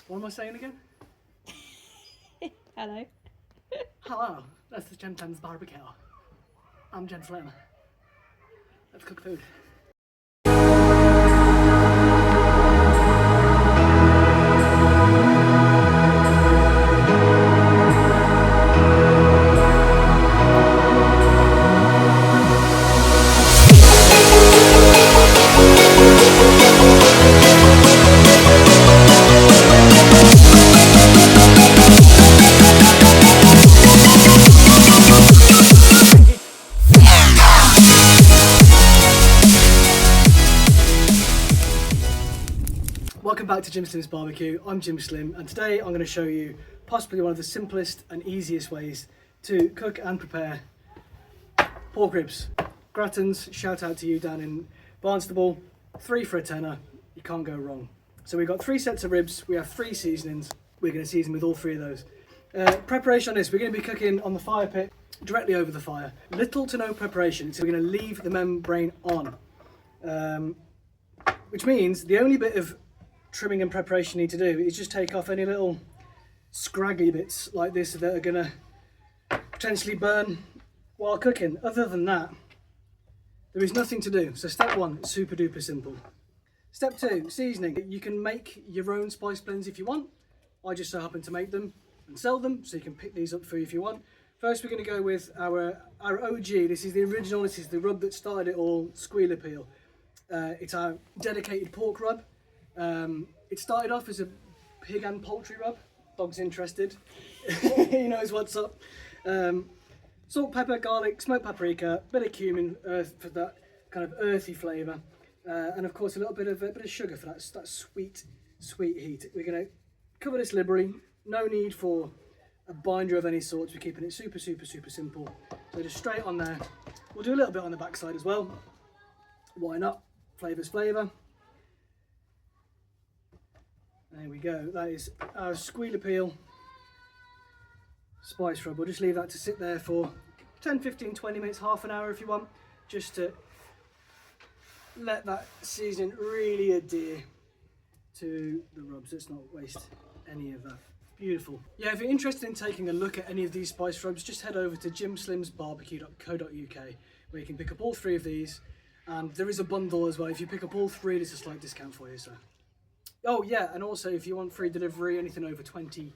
What am I saying again? Hello. Hello, this is Jen Slimm's BBQ. I'm Jen Slimm. Let's cook food. Welcome back to Jim Slimm's BBQ. I'm Jim Slimm, and today I'm going to show you possibly one of the simplest and easiest ways to cook and prepare pork ribs. Grattan's, shout out to you down in Barnstable. 3 for a tenner, you can't go wrong. So we've got 3 sets of ribs, we have 3 seasonings. We're going to season with all 3 of those. Preparation on this, we're going to be cooking on the fire pit, directly over the fire. Little to no preparation, so we're going to leave the membrane on. Which means the only bit of trimming and preparation you need to do is just take off any little scraggly bits like this that are going to potentially burn while cooking. Other than that, there is nothing to do. So step 1, super duper simple. Step 2, seasoning. You can make your own spice blends if you want. I just so happen to make them and sell them, so you can pick these up for you if you want. First, we're going to go with our OG. This is the original, this is the rub that started it all, Squealer Peel. It's our dedicated pork rub. It started off as a pig and poultry rub. Dog's interested. He knows what's up. Salt, pepper, garlic, smoked paprika, bit of cumin for that kind of earthy flavour, and of course a little bit of sugar for that sweet heat. We're going to cover this liberally. No need for a binder of any sorts. We're keeping it super simple. So just straight on there. We'll do a little bit on the backside as well. Why not? Flavour's flavour. There we go, that is our Squealer Peel spice rub. We'll just leave that to sit there for 10, 15, 20 minutes, half an hour if you want, just to let that seasoning really adhere to the rubs. Let's not waste any of that. Beautiful. Yeah, if you're interested in taking a look at any of these spice rubs, just head over to jimslimmsbbq.co.uk where you can pick up all 3 of these, and there is a bundle as well. If you pick up all 3, there's a slight discount for you, so. Oh yeah, and also if you want free delivery, anything over £20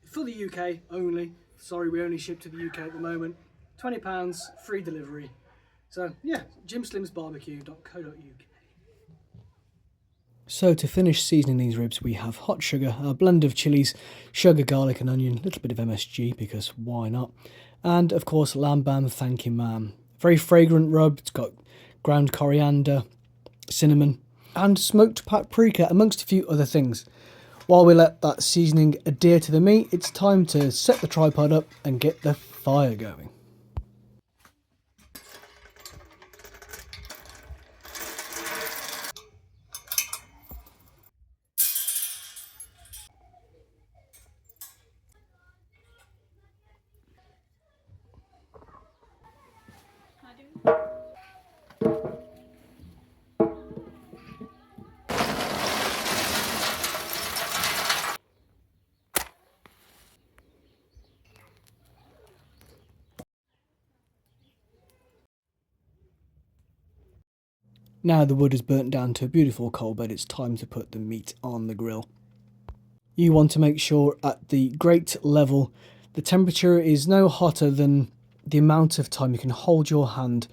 for the UK only. Sorry, we only ship to the UK at the moment. £20, free delivery. So yeah, jimslimmsbbq.co.uk. So to finish seasoning these ribs, we have hot sugar, a blend of chilies, sugar, garlic and onion, a little bit of MSG because why not? And of course, lamb bam, thank you ma'am. Very fragrant rub. It's got ground coriander, cinnamon, and smoked paprika, amongst a few other things. While we let that seasoning adhere to the meat, it's time to set the tripod up and get the fire going. Now the wood is burnt down to a beautiful coal bed, it's time to put the meat on the grill. You want to make sure at the grate level the temperature is no hotter than the amount of time you can hold your hand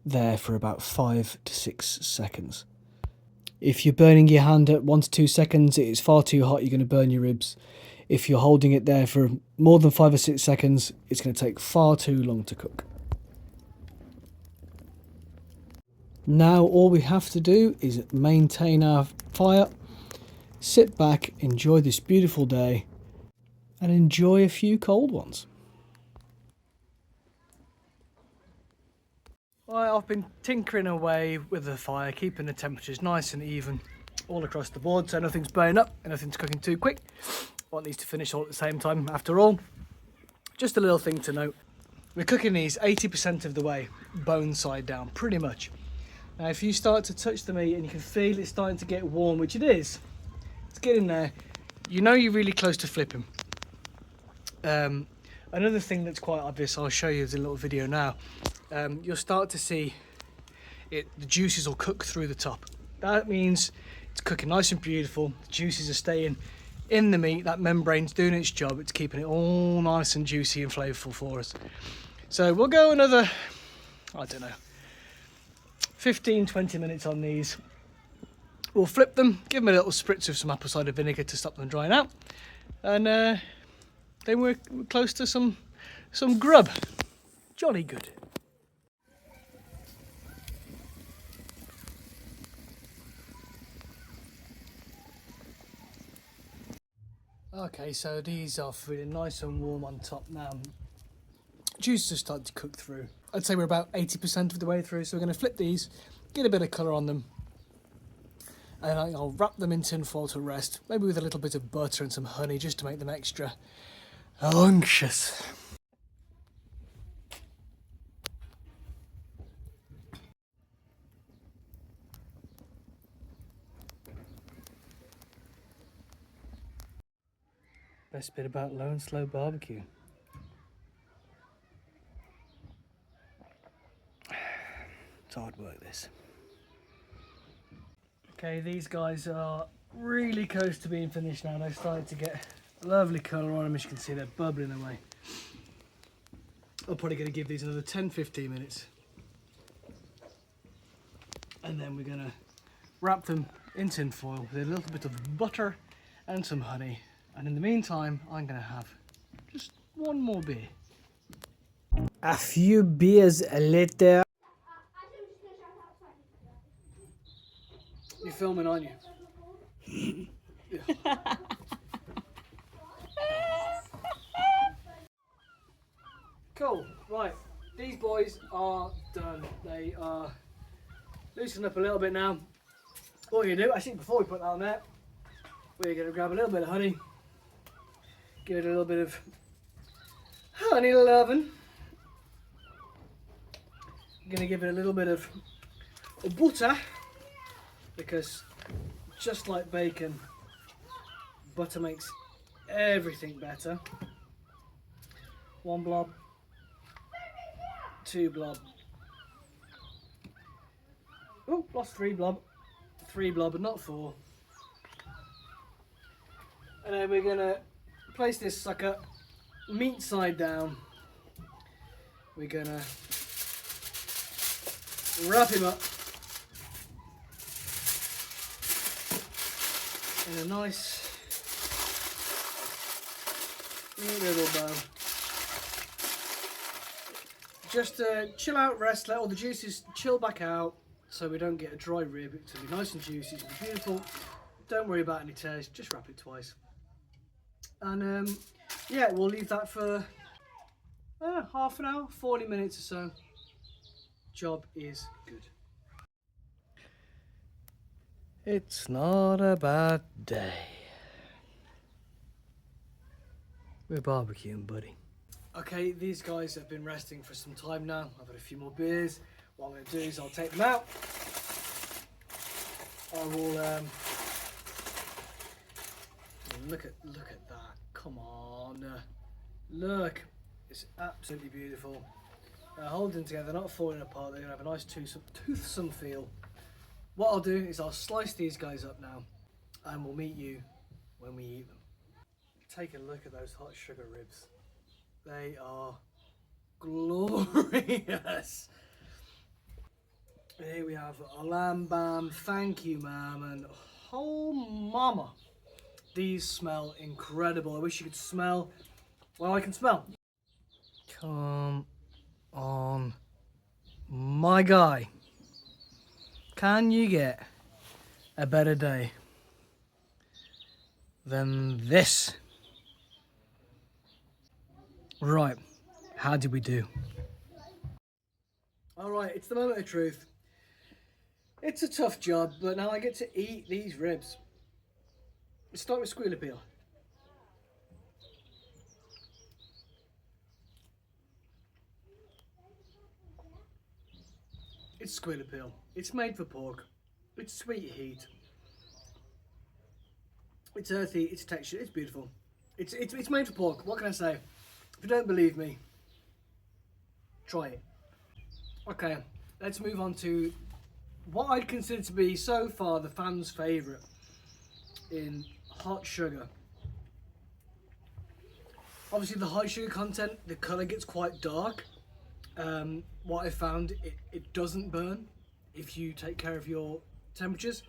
there for about 5 to 6 seconds. If you're burning your hand at 1 to 2 seconds, it is far too hot, you're going to burn your ribs. If you're holding it there for more than 5 or 6 seconds, it's going to take far too long to cook. Now all we have to do is maintain our fire, sit back, enjoy this beautiful day, and enjoy a few cold ones. Well, I've been tinkering away with the fire, keeping the temperatures nice and even all across the board, so nothing's burning up and nothing's cooking too quick. I want these to finish all at the same time after all. Just a little thing to note, we're cooking these 80% of the way bone side down, pretty much. Now if you start to touch the meat and you can feel it starting to get warm, which it is, it's getting there, you know you're really close to flipping. Another thing that's quite obvious, I'll show you as a little video now. You'll start to see the juices will cook through the top. That means it's cooking nice and beautiful. The juices are staying in the meat. That membrane's doing its job. It's keeping it all nice and juicy and flavorful for us. So we'll go another, I don't know, 15-20 minutes on these. We'll flip them, give them a little spritz of some apple cider vinegar to stop them drying out, and then we're close to some grub. Jolly good. Okay, so these are feeling nice and warm on top now. Juices have started to cook through. I'd say we're about 80% of the way through, so we're going to flip these, get a bit of colour on them, and I'll wrap them in tin foil to rest, maybe with a little bit of butter and some honey just to make them extra unctuous. Best bit about low and slow barbecue. It's hard work, this. Okay, these guys are really close to being finished now. They've started to get a lovely colour on them. As you can see, they're bubbling away. I'm probably going to give these another 10-15 minutes. And then we're going to wrap them in tin foil with a little bit of butter and some honey. And in the meantime, I'm going to have just one more beer. A few beers later. You're filming, aren't you? Yeah. Cool, right. These boys are done. They are loosened up a little bit now. What we're going to do, actually before we put that on there, we're going to grab a little bit of honey, give it a little bit of honey loving. I'm going to give it a little bit of butter, because just like bacon, butter makes everything better. 1 blob, 2 blob. Oh, lost 3 blob. 3 blob, but not 4. And then we're gonna place this sucker meat side down. We're gonna wrap him up in a nice little bow. Just chill out, rest, let all the juices chill back out so we don't get a dry rib. It's going to be nice and juicy, it's going to be beautiful. Don't worry about any tears, just wrap it twice. And yeah, we'll leave that for half an hour, 40 minutes or so. Job is good. It's not a bad day. We're barbecuing, buddy. Okay, these guys have been resting for some time now. I've had a few more beers. What I'm going to do is I'll take them out. I will look at that. Come on, look. It's absolutely beautiful. They're holding together, not falling apart. They're going to have a nice toothsome feel. What I'll do is I'll slice these guys up now, and we'll meet you when we eat them. Take a look at those hot sugar ribs. They are glorious. Here we have a lamb bam, thank you ma'am, and oh mama. These smell incredible. I wish you could smell, well I can smell. Come on, my guy. Can you get a better day than this? Right, how did we do? Alright, it's the moment of truth. It's a tough job, but now I get to eat these ribs. Let's start with squealer peel. It's squealer peel. It's made for pork. It's sweet heat. It's earthy, it's texture, it's beautiful. It's made for pork. What can I say? If you don't believe me, try it. Okay, let's move on to what I'd consider to be so far the fans' favourite in hot sugar. Obviously the high sugar content, the colour gets quite dark. What I found, it doesn't burn if you take care of your temperatures.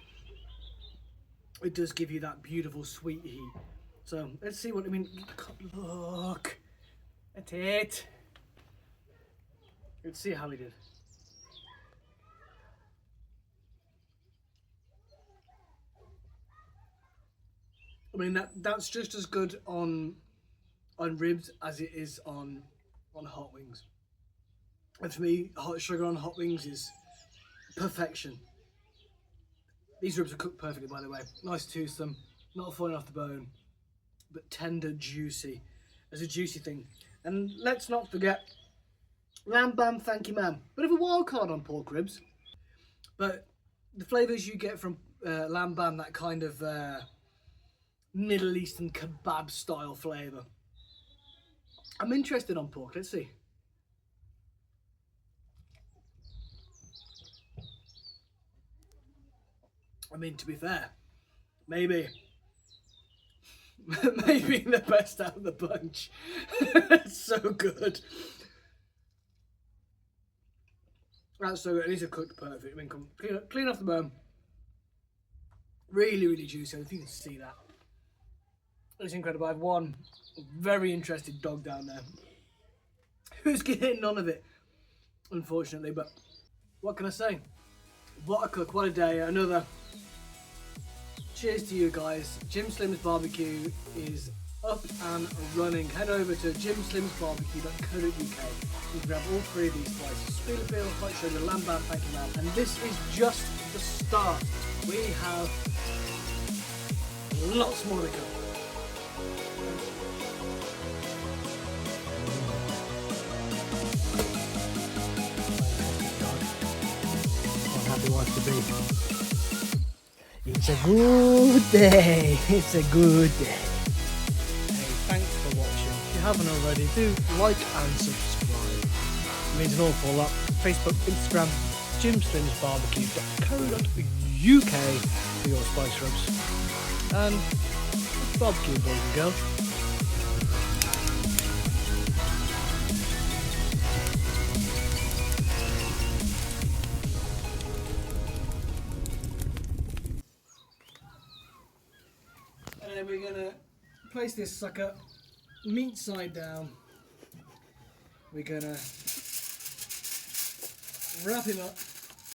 It does give you that beautiful sweet heat. So let's see what I mean. Look at it. Let's see how we did. I mean that's just as good on ribs as it is on hot wings. And for me, hot sugar on hot wings is perfection. These ribs are cooked perfectly, by the way. Nice toothsome, not falling off the bone, but tender, juicy. There's a juicy thing. And let's not forget, lamb bam, thank you ma'am. Bit of a wild card on pork ribs, but the flavours you get from lamb bam, that kind of Middle Eastern kebab style flavour. I'm interested on pork, let's see. I mean, to be fair, maybe the best out of the bunch. It's so good. That's so good. These are cooked perfect. I mean, come clean off the bone. Really, really juicy. If you can see that, it's incredible. I have one very interested dog down there who's getting none of it, unfortunately. But what can I say? What a cook! What a day! Another. Cheers to you guys. Jim Slimm's BBQ is up and running. Head over to jimslimsbarbecue.co.uk. You can grab all three of these spices: Spielfeel, hot sugar, lamb bam, thank you ma'am. And this is just the start. We have lots more to come. What happy wife to be. It's a good day. It's a good day. Hey, thanks for watching. If you haven't already, do like and subscribe. It means an awful lot. Facebook, Instagram, jimslimsbarbecue.co.uk for your spice rubs. And barbecue, boys and girls. And we're gonna place this sucker meat side down. We're gonna wrap him up